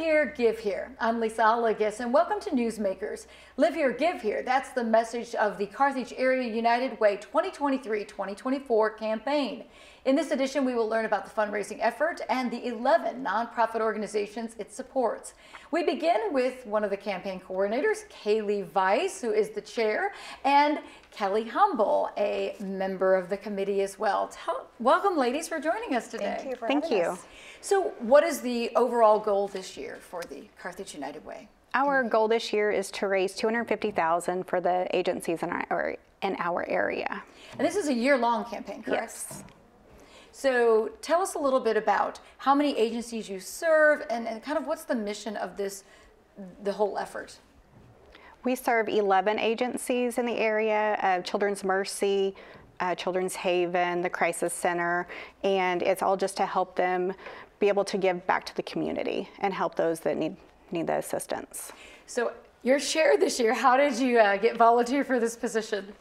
here, give here. I'm Lisa Allegas, and welcome to Newsmakers. Live here, give here. That's the message of the Carthage Area United Way 2023-2024 campaign. In this edition, we will learn about the fundraising effort and the 11 nonprofit organizations it supports. We begin with one of the campaign coordinators, Kaylee Weiss, who is the chair, and Kelly Humble, a member of the committee as well. Welcome, ladies, for joining us today. Thank you for having us. So what is the overall goal this year for the Carthage United Way? Our goal this year is to raise $250,000 for the agencies in our area. And this is a year-long campaign, correct? Yes. So tell us a little bit about how many agencies you serve and kind of what's the mission of the whole effort. We serve 11 agencies in the area, Children's Mercy, Children's Haven, the Crisis Center, and it's all just to help them be able to give back to the community and help those that need the assistance. So your chair this year, how did you get volunteered for this position?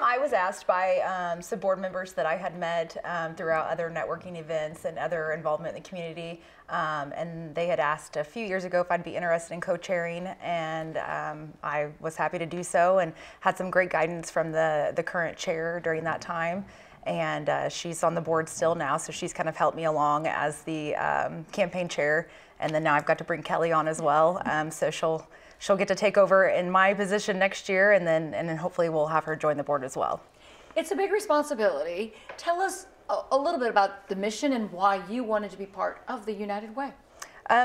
I was asked by some board members that I had met throughout other networking events and other involvement in the community, and they had asked a few years ago if I'd be interested in co-chairing, and I was happy to do so and had some great guidance from the current chair during that time. And she's on the board still now, so she's kind of helped me along as the campaign chair, and then now I've got to bring Kelly on as well, so she'll get to take over in my position next year, and then hopefully we'll have her join the board as well. It's a big responsibility. Tell us a little bit about the mission and why you wanted to be part of the United Way.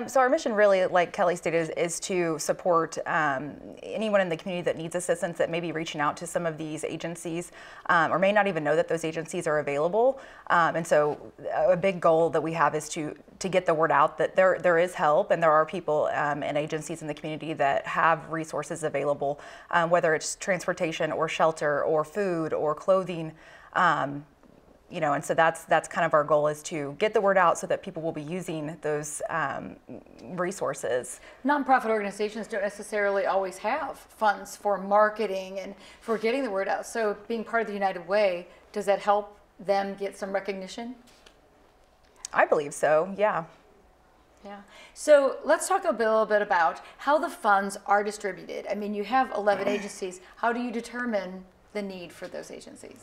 So our mission really, like Kelly stated, is to support anyone in the community that needs assistance that may be reaching out to some of these agencies or may not even know that those agencies are available. And so a big goal that we have is to get the word out that there is help, and there are people and agencies in the community that have resources available, whether it's transportation or shelter or food or clothing. You know, and so that's kind of our goal, is to get the word out so that people will be using those resources. Nonprofit organizations don't necessarily always have funds for marketing and for getting the word out. So being part of the United Way, does that help them get some recognition? I believe so, yeah. Yeah. So let's talk a little bit about how the funds are distributed. I mean, you have 11 agencies. How do you determine the need for those agencies?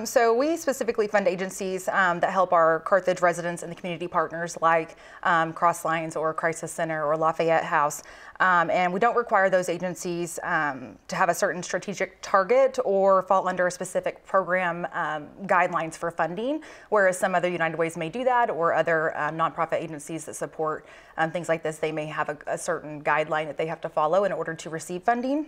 So we specifically fund agencies that help our Carthage residents and the community partners, like Cross Lines or Crisis Center or Lafayette House. And we don't require those agencies to have a certain strategic target or fall under a specific program guidelines for funding, whereas some other United Ways may do that, or other nonprofit agencies that support things like this, they may have a certain guideline that they have to follow in order to receive funding.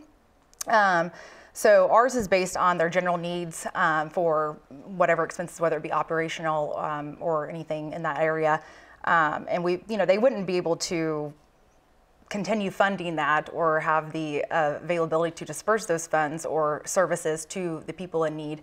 So ours is based on their general needs for whatever expenses, whether it be operational or anything in that area. And they wouldn't be able to continue funding that or have the availability to disperse those funds or services to the people in need,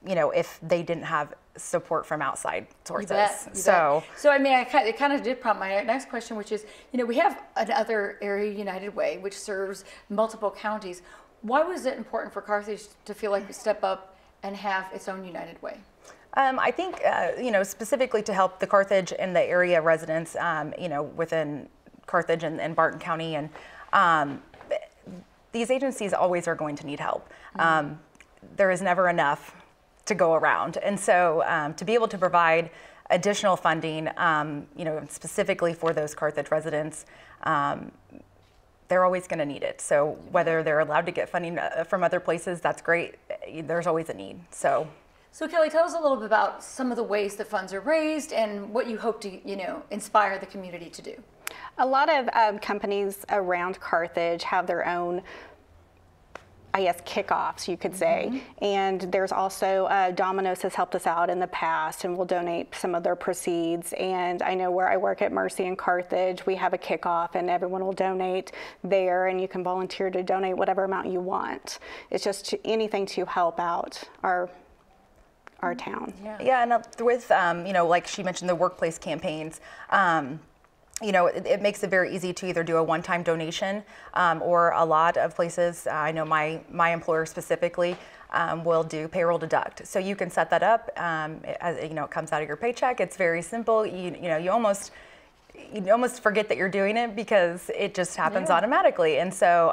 if they didn't have support from outside sources. You bet. So I mean, it kind of did prompt my next question, which is, we have another Area United Way which serves multiple counties. Why was it important for Carthage to feel like we step up and have its own United Way? I think, specifically to help the Carthage and the area residents, within Carthage and Barton County, and these agencies always are going to need help. There is never enough to go around, and so to be able to provide additional funding, specifically for those Carthage residents, they're always going to need it. So whether they're allowed to get funding from other places, that's great. There's always a need. So Kelly, tell us a little bit about some of the ways that funds are raised and what you hope to, inspire the community to do. A lot of companies around Carthage have their own, I guess, kickoffs, you could say. And there's also Domino's has helped us out in the past and will donate some of their proceeds. And I know where I work at Mercy in Carthage, we have a kickoff and everyone will donate there, and you can volunteer to donate whatever amount you want. It's just anything to help out our town. Yeah, and with, like she mentioned, the workplace campaigns, it makes it very easy to either do a one-time donation or a lot of places, I know my employer specifically, will do payroll deduct. So you can set that up, it comes out of your paycheck. It's very simple. You almost, you almost forget that you're doing it because it just happens automatically. And so,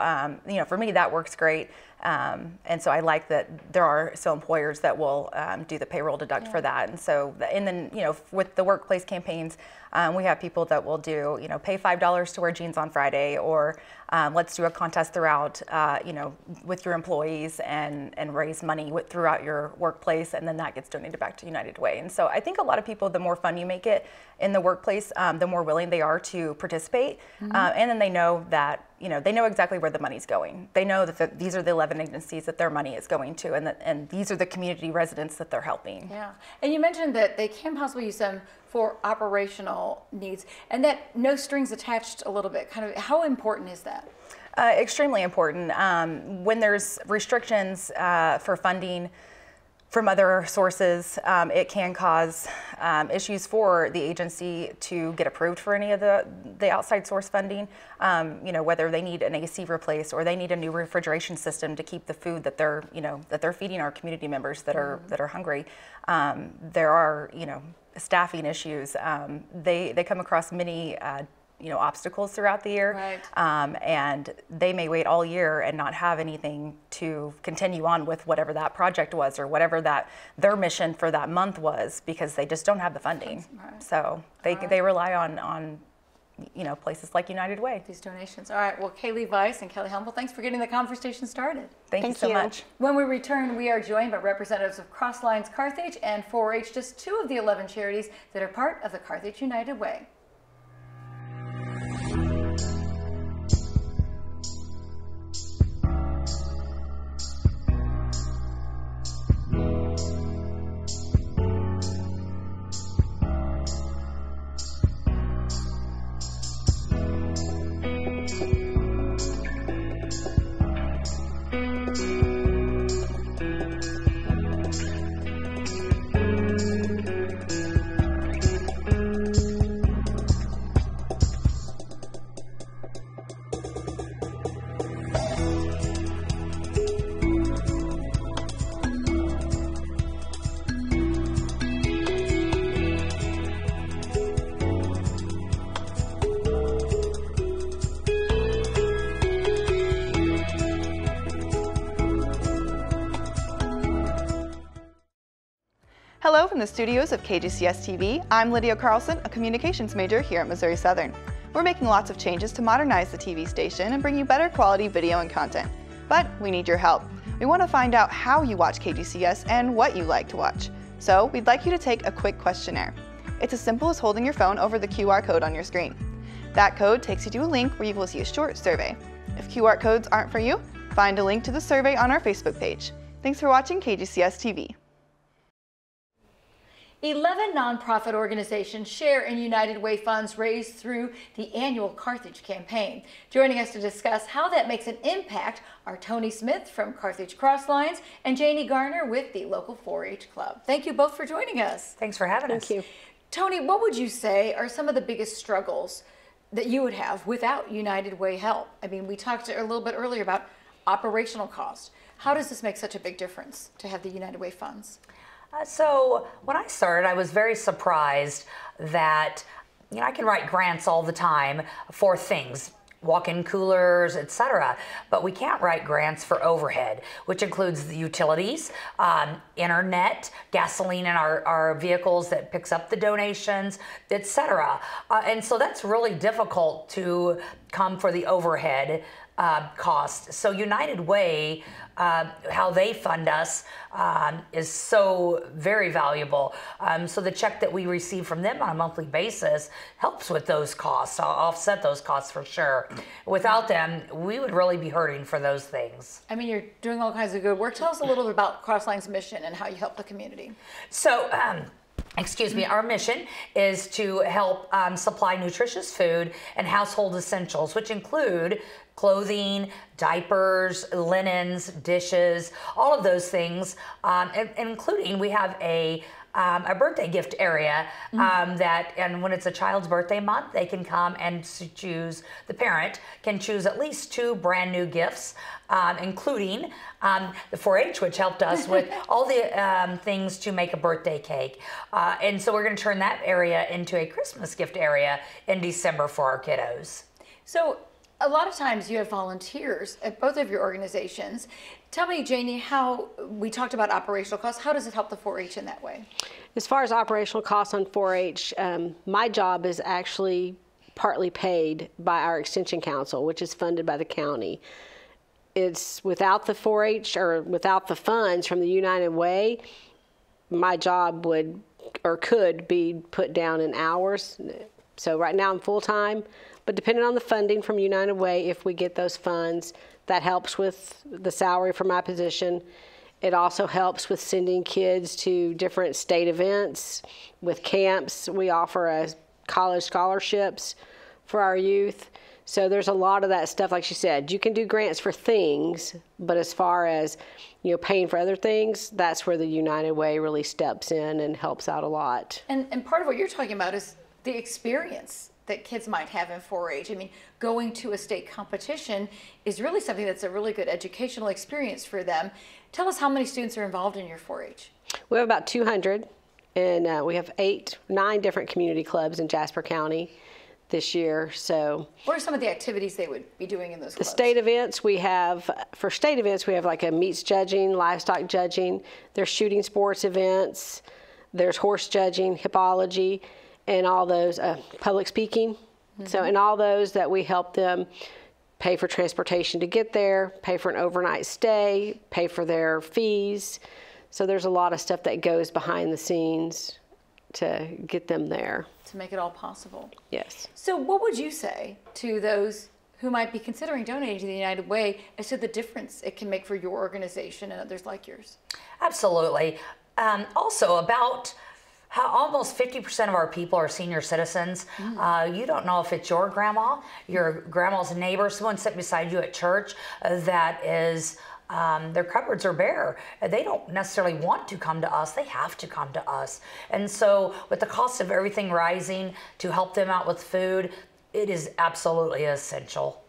you know, for me, that works great. And so I like that there are still employers that will do the payroll deduct for that. And so, and then, you know, with the workplace campaigns, we have people that will do, you know, pay $5 to wear jeans on Friday, or let's do a contest throughout, you know, with your employees and raise money throughout your workplace, and then that gets donated back to United Way. And so I think a lot of people, the more fun you make it in the workplace, the more willing they are to participate. And then they know that, you know, they know exactly where the money's going. They know that these are the 11 agencies that their money is going to, and these are the community residents that they're helping. Yeah, and you mentioned that they can possibly use them for operational needs, and that no strings attached a little bit. Kind of, how important is that? Extremely important. When there's restrictions for funding from other sources, it can cause issues for the agency to get approved for any of the outside source funding. You know, whether they need an AC replaced or they need a new refrigeration system to keep the food that they're, you know, that they're feeding our community members that are hungry. There are, you know, staffing issues. They come across many you know, obstacles throughout the year, and they may wait all year and not have anything to continue on with whatever that project was or whatever that their mission for that month was, because they just don't have the funding. So they rely on you know, places like United Way. These donations. All right. Well, Kaylee Weiss and Kelly Humble, thanks for getting the conversation started. Thank you so much. When we return, we are joined by representatives of Crosslines Carthage and 4-H, just 2 of the 11 charities that are part of the Carthage United Way. Hello from the studios of KGCS TV. I'm Lydia Carlson, a communications major here at Missouri Southern. We're making lots of changes to modernize the TV station and bring you better quality video and content. But we need your help. We want to find out how you watch KGCS and what you like to watch. So we'd like you to take a quick questionnaire. It's as simple as holding your phone over the QR code on your screen. That code takes you to a link where you will see a short survey. If QR codes aren't for you, find a link to the survey on our Facebook page. Thanks for watching KGCS TV. 11 nonprofit organizations share in United Way funds raised through the annual Carthage campaign. Joining us to discuss how that makes an impact are Tony Smith from Carthage Crosslines and Janie Garner with the local 4-H club. Thank you both for joining us. Thanks for having us. Thank you. Tony, what would you say are some of the biggest struggles that you would have without United Way help? I mean, we talked a little bit earlier about operational cost. How does this make such a big difference to have the United Way funds? So when I started, I was very surprised that, you know, I can write grants all the time for things, walk-in coolers, etc. But we can't write grants for overhead, which includes the utilities, internet, gasoline in our vehicles that picks up the donations, etc. And so that's really difficult to come for the overhead cost. So United Way, how they fund us is so very valuable. So the check that we receive from them on a monthly basis helps with those costs, offset those costs for sure. Without them, we would really be hurting for those things. I mean, you're doing all kinds of good work. Tell us a little bit about Crossline's mission and how you help the community. So, excuse me, our mission is to help supply nutritious food and household essentials, which include clothing, diapers, linens, dishes, all of those things, including we have a a birthday gift area and when it's a child's birthday month, they can come and choose, the parent can choose at least 2 brand new gifts, including the 4-H, which helped us with all the things to make a birthday cake. And so we're going to turn that area into a Christmas gift area in December for our kiddos. So a lot of times you have volunteers at both of your organizations. Tell me, Janie, how we talked about operational costs. How does it help the 4-H in that way? As far as operational costs on 4-H, my job is actually partly paid by our Extension Council, which is funded by the county. It's without the 4-H or without the funds from the United Way, my job would or could be put down in hours. So right now I'm full-time, but depending on the funding from United Way, if we get those funds, that helps with the salary for my position. It also helps with sending kids to different state events, with camps. We offer college scholarships for our youth. So there's a lot of that stuff, like she said. You can do grants for things, but as far as paying for other things, that's where the United Way really steps in and helps out a lot. And part of what you're talking about is the experience that kids might have in 4-H. I mean, going to a state competition is really something that's a really good educational experience for them. Tell us how many students are involved in your 4-H. We have about 200, and we have 9 different community clubs in Jasper County this year. So what are some of the activities they would be doing in those clubs? The state events we have, we have like a meats judging, livestock judging, there's shooting sports events, there's horse judging, hippology, and all those, public speaking. So in all those that we help them pay for transportation to get there, pay for an overnight stay, pay for their fees. So there's a lot of stuff that goes behind the scenes to get them there. To make it all possible. Yes. So what would you say to those who might be considering donating to the United Way as to the difference it can make for your organization and others like yours? Absolutely. Also, about how almost 50% of our people are senior citizens. You don't know if it's your grandma's neighbor, someone sitting beside you at church that is their cupboards are bare. They don't necessarily want to come to us. They have to come to us. And so with the cost of everything rising, to help them out with food, it is absolutely essential.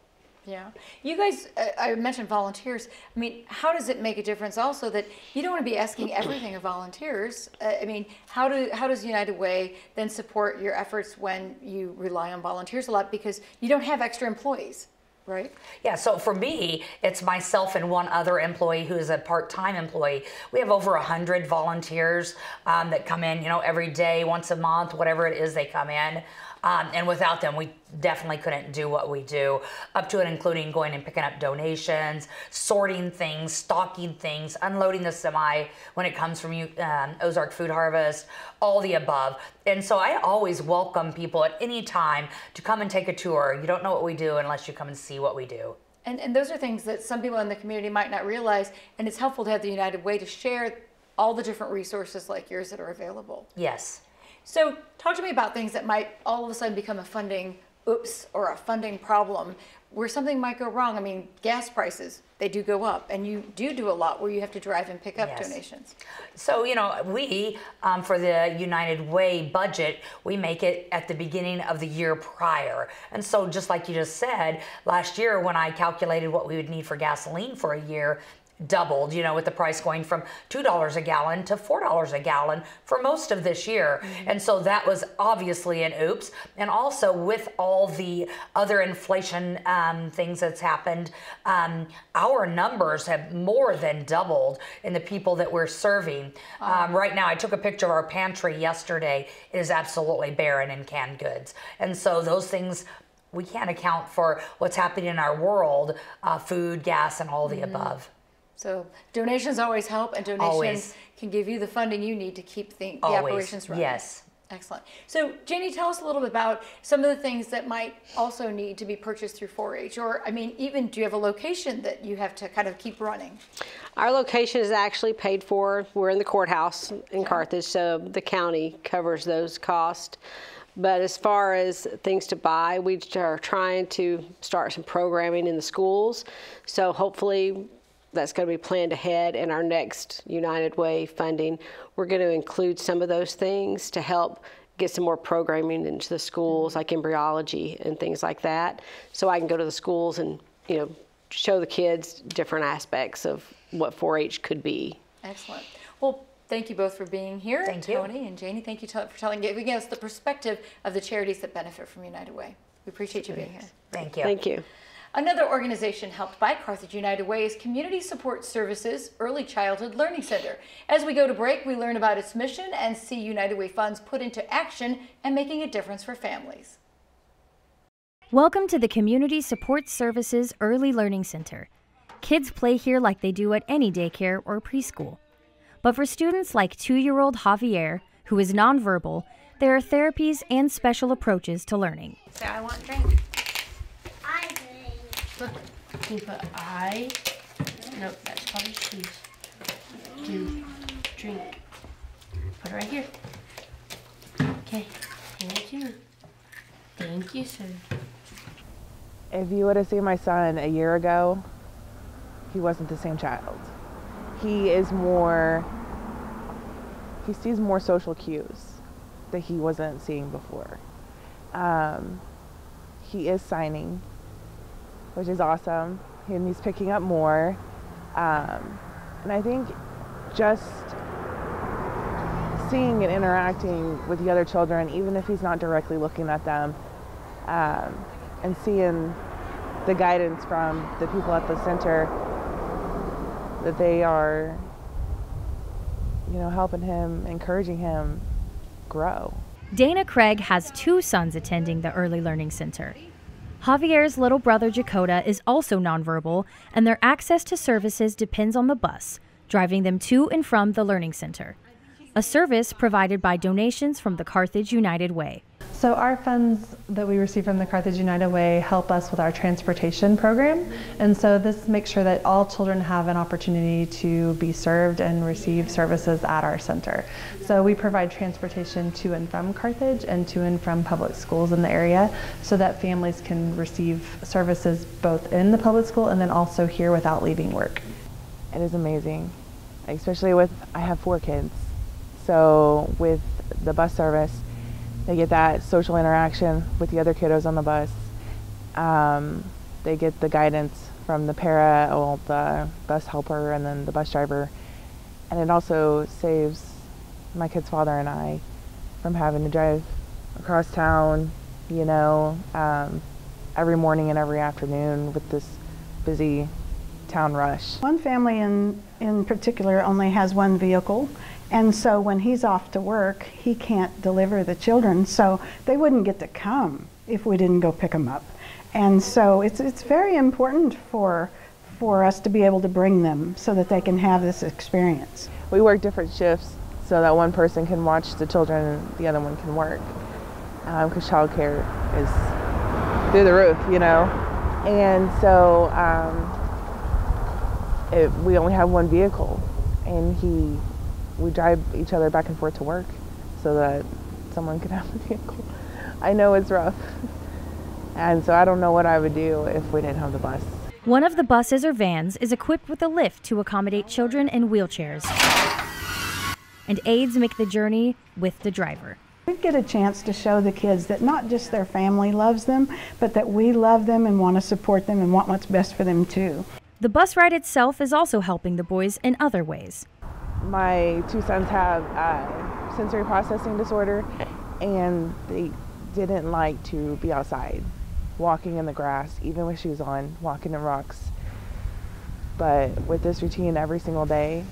Yeah. You guys, I mentioned volunteers. I mean, how does it make a difference also that you don't want to be asking everything of volunteers? I mean, how does United Way then support your efforts when you rely on volunteers a lot because you don't have extra employees? Right. Yeah, so for me, it's myself and one other employee who is a part-time employee. We have over 100 volunteers that come in, every day, once a month, whatever it is they come in. And without them, we definitely couldn't do what we do, up to and including going and picking up donations, sorting things, stocking things, unloading the semi when it comes from Ozark Food Harvest, all the above. And so I always welcome people at any time to come and take a tour. You don't know what we do unless you come and see what we do. And those are things that some people in the community might not realize, and it's helpful to have the United Way to share all the different resources like yours that are available. Yes. So talk to me about things that might all of a sudden become a funding oops or a funding problem where something might go wrong. I mean, gas prices, they do go up, and you do a lot where you have to drive and pick up donations. So, we, for the United Way budget, we make it at the beginning of the year prior. And so just like you just said, last year when I calculated what we would need for gasoline for a year, doubled, with the price going from $2 a gallon to $4 a gallon for most of this year. And so that was obviously an oops. And also with all the other inflation things that's happened, our numbers have more than doubled in the people that we're serving. Right now, I took a picture of our pantry yesterday. It is absolutely barren in canned goods. And so those things, we can't account for what's happening in our world, food, gas, and all the above. So donations always help, and donations can give you the funding you need to keep the operations running. Yes. Excellent. So Janie, tell us a little bit about some of the things that might also need to be purchased through 4-H, or even do you have a location that you have to kind of keep running? Our location is actually paid for. We're in the courthouse in Carthage, so the county covers those costs. But as far as things to buy, we are trying to start some programming in the schools. So hopefully that's going to be planned ahead in our next United Way funding. We're going to include some of those things to help get some more programming into the schools, like embryology and things like that. So I can go to the schools and, show the kids different aspects of what 4-H could be. Excellent. Well, thank you both for being here. Thank you. Tony and Janie, thank you for giving us the perspective of the charities that benefit from United Way. We appreciate you being here. Thank you. Thank you. Another organization helped by Carthage United Way is Community Support Services Early Childhood Learning Center. As we go to break, we learn about its mission and see United Way funds put into action and making a difference for families. Welcome to the Community Support Services Early Learning Center. Kids play here like they do at any daycare or preschool. But for students like 2-year-old Javier, who is nonverbal, there are therapies and special approaches to learning. Say, I want drink. I drink. Look, you put I. Nope, that's probably cheese. Do drink. Put it right here. Okay. Thank you. Thank you, sir. If you would have seen my son a year ago, he wasn't the same child. He sees more social cues that he wasn't seeing before. He is signing, which is awesome, and he's picking up more. And I think just seeing and interacting with the other children, even if he's not directly looking at them, and seeing the guidance from the people at the center, that they are, helping him, encouraging him grow. Dana Craig has 2 sons attending the Early Learning Center. Javier's little brother Jakota is also nonverbal, and their access to services depends on the bus, driving them to and from the Learning Center, a service provided by donations from the Carthage United Way. So our funds that we receive from the Carthage United Way help us with our transportation program, and so this makes sure that all children have an opportunity to be served and receive services at our center. So we provide transportation to and from Carthage and to and from public schools in the area so that families can receive services both in the public school and then also here without leaving work. It is amazing, especially I have 4 kids, so with the bus service, they get that social interaction with the other kiddos on the bus. They get the guidance from the the bus helper, and then the bus driver. And it also saves my kid's father and I from having to drive across town, every morning and every afternoon with this busy town rush. One family in particular only has 1 vehicle. And so when he's off to work, he can't deliver the children, so they wouldn't get to come if we didn't go pick them up. And so it's very important for us to be able to bring them so that they can have this experience. We work different shifts so that one person can watch the children and the other one can work, because childcare is through the roof, And so we only have 1 vehicle, and we drive each other back and forth to work so that someone could have a vehicle. I know it's rough. And so I don't know what I would do if we didn't have the bus. One of the buses or vans is equipped with a lift to accommodate children in wheelchairs. And aides make the journey with the driver. We get a chance to show the kids that not just their family loves them, but that we love them and want to support them and want what's best for them too. The bus ride itself is also helping the boys in other ways. My 2 sons have sensory processing disorder, and they didn't like to be outside, walking in the grass, even with shoes on, walking in rocks. But with this routine every single day,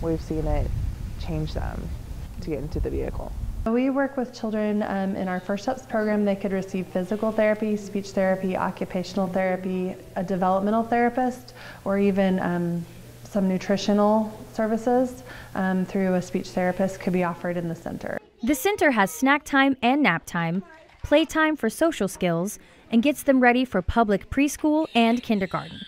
we've seen it change them to get into the vehicle. We work with children in our First Steps program. They could receive physical therapy, speech therapy, occupational therapy, a developmental therapist, or even some nutritional services through a speech therapist could be offered in the center. The center has snack time and nap time, playtime for social skills, and gets them ready for public preschool and kindergarten.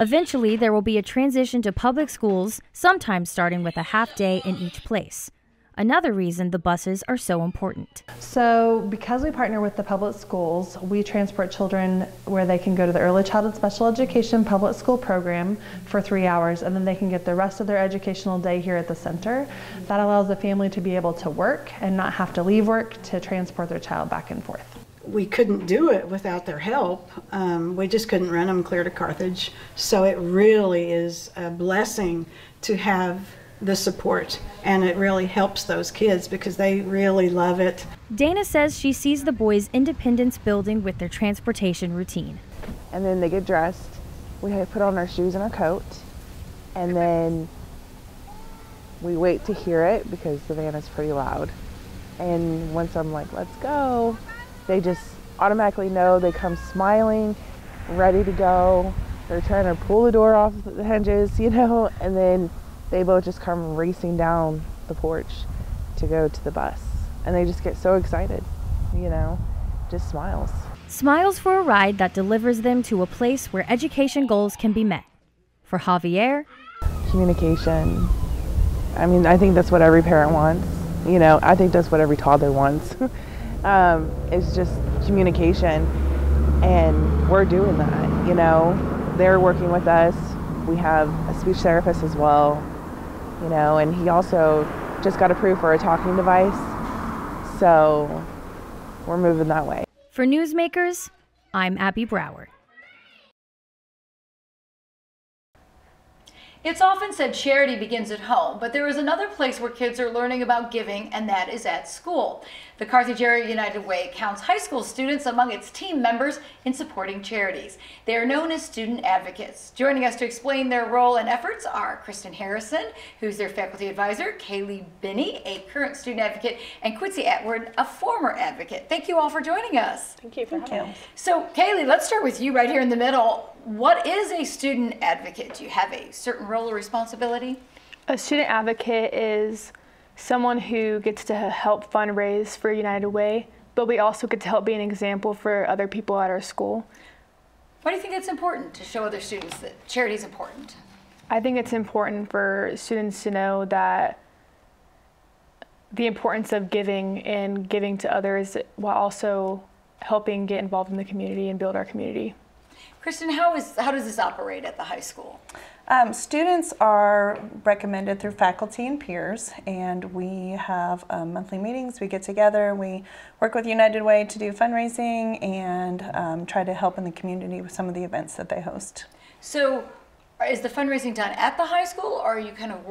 Eventually, there will be a transition to public schools, sometimes starting with a half day in each place. another reason the buses are so important. So because we partner with the public schools, we transport children where they can go to the Early Childhood Special Education public school program for 3 hours, and then they can get the rest of their educational day here at the center. That allows the family to be able to work and not have to leave work to transport their child back and forth. We couldn't do it without their help. We just couldn't run them clear to Carthage. So it really is a blessing to have the support, and it really helps those kids because they really love it. Dana says she sees the boys' independence building with their transportation routine. And then they get dressed. We put on our shoes and our coat, and then we wait to hear it because the van is pretty loud. And once I'm like, let's go, they just automatically know. They come smiling, ready to go. They're trying to pull the door off the hinges, you know, and then they both just come racing down the porch to go to the bus. And they just get so excited, you know, just smiles. Smiles for a ride that delivers them to a place where education goals can be met. For Javier, communication. I mean, I think that's what every parent wants. You know, I think that's what every toddler wants. It's just communication, and we're doing that, you know. They're working with us. We have a speech therapist as well, you know, and he also just got approved for a talking device, so we're moving that way. For Newsmakers, I'm Abby Brower. It's often said charity begins at home, but there is another place where kids are learning about giving, and that is at school. The Carthage Area United Way counts high school students among its team members in supporting charities. They are known as student advocates. Joining us to explain their role and efforts are Kristen Harrison, who's their faculty advisor, Kaylee Binney, a current student advocate, and Quincy Atwood, a former advocate. Thank you all for joining us. Thank you for having us. So Kaylee, let's start with you right here in the middle. What is a student advocate? Do you have a certain role or responsibility? A student advocate is someone who gets to help fundraise for United Way, but we also get to help be an example for other people at our school. Why do you think it's important to show other students that charity is important? I think it's important for students to know that the importance of giving and giving to others while also helping get involved in the community and build our community. Kristen, how does this operate at the high school? Students are recommended through faculty and peers, and we have monthly meetings. We get together, we work with United Way to do fundraising and try to help in the community with some of the events that they host. So is the fundraising done at the high school, or you kind of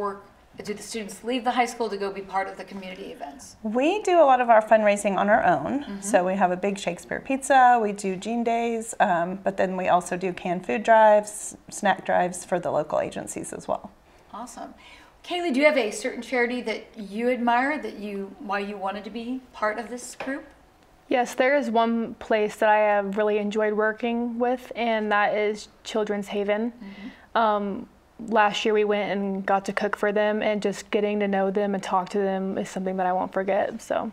do the students leave the high school to go be part of the community events? We do a lot of our fundraising on our own. So we have a big Shakespeare pizza, we do Jean Days, but then we also do canned food drives, snack drives for the local agencies as well. Awesome. Kaylee, do you have a certain charity that you admire, why you wanted to be part of this group? Yes, there is one place that I have really enjoyed working with, and that is Children's Haven. Last year we went and got to cook for them, and just getting to know them and talk to them is something that I won't forget. So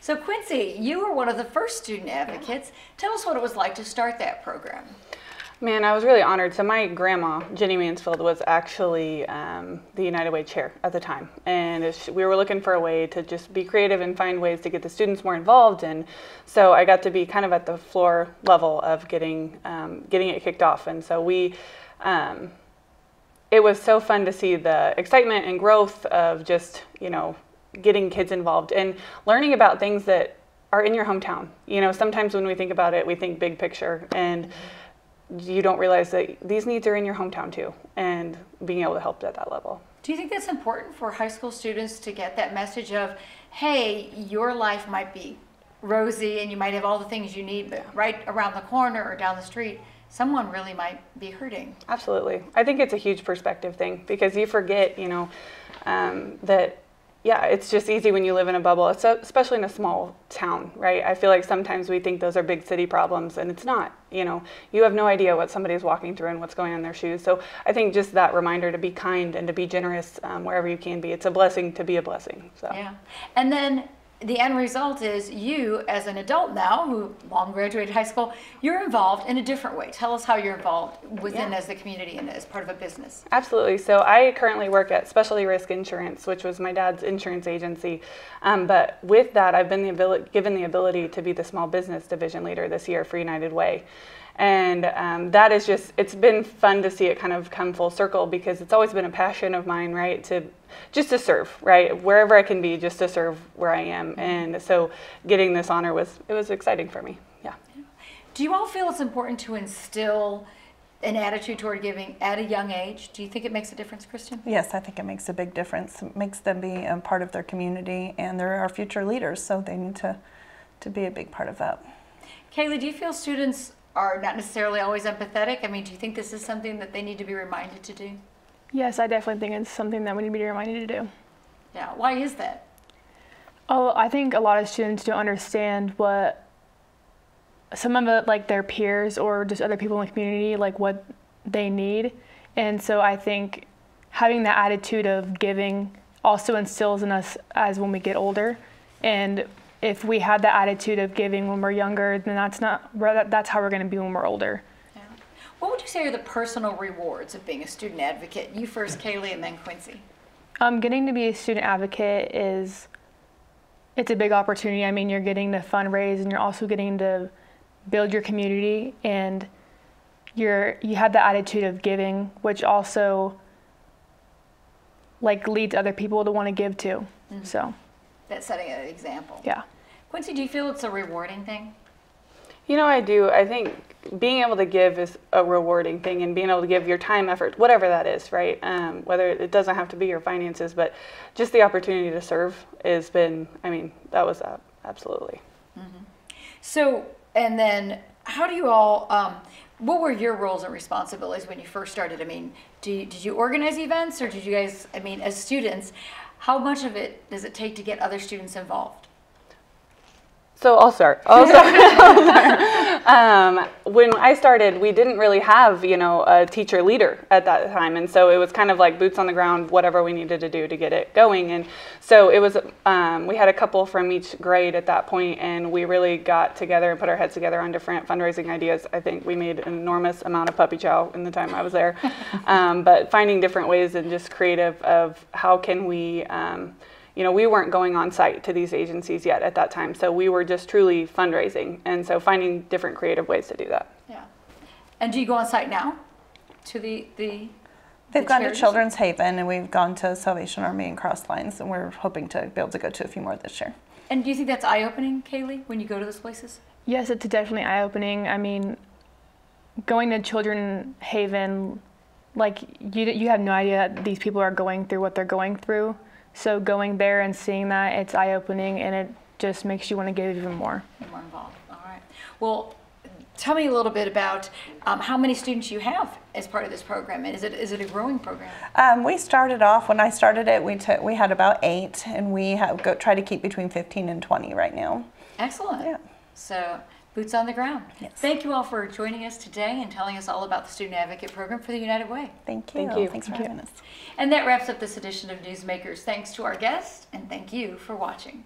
Quincy, you were one of the first student advocates. Tell us what it was like to start that program. Man, I was really honored. So my grandma, Jenny Mansfield, was actually the United Way chair at the time. And we were looking for a way to just be creative and find ways to get the students more involved. And so I got to be kind of at the floor level of getting it kicked off. And so it was so fun to see the excitement and growth of just, getting kids involved and learning about things that are in your hometown. Sometimes when we think about it, we think big picture, and you don't realize that these needs are in your hometown too, and being able to help at that level. Do you think that's important for high school students to get that message of, hey, your life might be rosy and you might have all the things you need, but right around the corner or down the street, someone really might be hurting? Absolutely. I think it's a huge perspective thing, because you forget, that, it's just easy when you live in a bubble, especially in a small town, right? I feel like sometimes we think those are big city problems, and it's not. You have no idea what somebody's walking through and what's going on in their shoes. So I think just that reminder to be kind and to be generous wherever you can be. It's a blessing to be a blessing. So. Yeah. And then the end result is you, as an adult now, who long graduated high school, you're involved in a different way. Tell us how you're involved within as the community and as part of a business. Absolutely. So I currently work at Specialty Risk Insurance, which was my dad's insurance agency. But with that, I've been given the ability to be the small business division leader this year for United Way. And that is just, it's been fun to see it kind of come full circle, because it's always been a passion of mine, right, to serve, right, wherever I can be, just to serve where I am. And so getting this honor it was exciting for me. Yeah. Do you all feel it's important to instill an attitude toward giving at a young age? Do you think it makes a difference, Kristen? Yes, I think it makes a big difference. It makes them be a part of their community, and they're our future leaders, so they need to be a big part of that. Kaylee, do you feel students are not necessarily always empathetic? I mean, do you think this is something that they need to be reminded to do? Yes, I definitely think it's something that we need to be reminded to do. Yeah, why is that? Oh, I think a lot of students don't understand what some of it, like their peers or just other people in the community, like what they need. And so I think having that attitude of giving also instills in us as when we get older. And if we had that attitude of giving when we're younger, then that's how we're going to be when we're older. Yeah. What would you say are the personal rewards of being a student advocate? You first, Kaylee, and then Quincy. Getting to be a student advocate it's a big opportunity. I mean, you're getting to fundraise, and you're also getting to build your community, and you have the attitude of giving, which also like leads other people to want to give too. So that's setting an example. Yeah. Quincy, do you feel it's a rewarding thing? You know, I do. I think being able to give is a rewarding thing, and being able to give your time, effort, whatever that is, right? Whether it doesn't have to be your finances, but just the opportunity to serve has been, I mean, that was absolutely. So, and then how do you all, what were your roles and responsibilities when you first started? I mean, did you organize events, or did you guys, I mean, as students, how much of it does it take to get other students involved? So I'll start. When I started, we didn't really have, a teacher leader at that time. And so it was kind of like boots on the ground, whatever we needed to do to get it going. And so it was, we had a couple from each grade at that point, and we really got together and put our heads together on different fundraising ideas. I think we made an enormous amount of puppy chow in the time I was there. But finding different ways and just creative of how can we, we weren't going on site to these agencies yet at that time, so we were just truly fundraising, and so finding different creative ways to do that. Yeah. And do you go on site now to the They've gone to Children's Haven, and we've gone to Salvation Army and Cross Lines, and we're hoping to be able to go to a few more this year. And do you think that's eye-opening, Kaylee, when you go to those places? Yes, it's definitely eye-opening. I mean, going to Children's Haven, like you have no idea that these people are going through what they're going through. So going there and seeing that, it's eye-opening, and it just makes you want to give even more. More involved. All right. Well, tell me a little bit about how many students you have as part of this program, and is it a growing program? We started off, when I started it, we had about 8, and we try to keep between 15 and 20 right now. Excellent. Yeah. So boots on the ground. Yes. Thank you all for joining us today and telling us all about the Student Advocate Program for the United Way. Thank you. Thank you. Thanks for having us. And that wraps up this edition of Newsmakers. Thanks to our guests, and thank you for watching.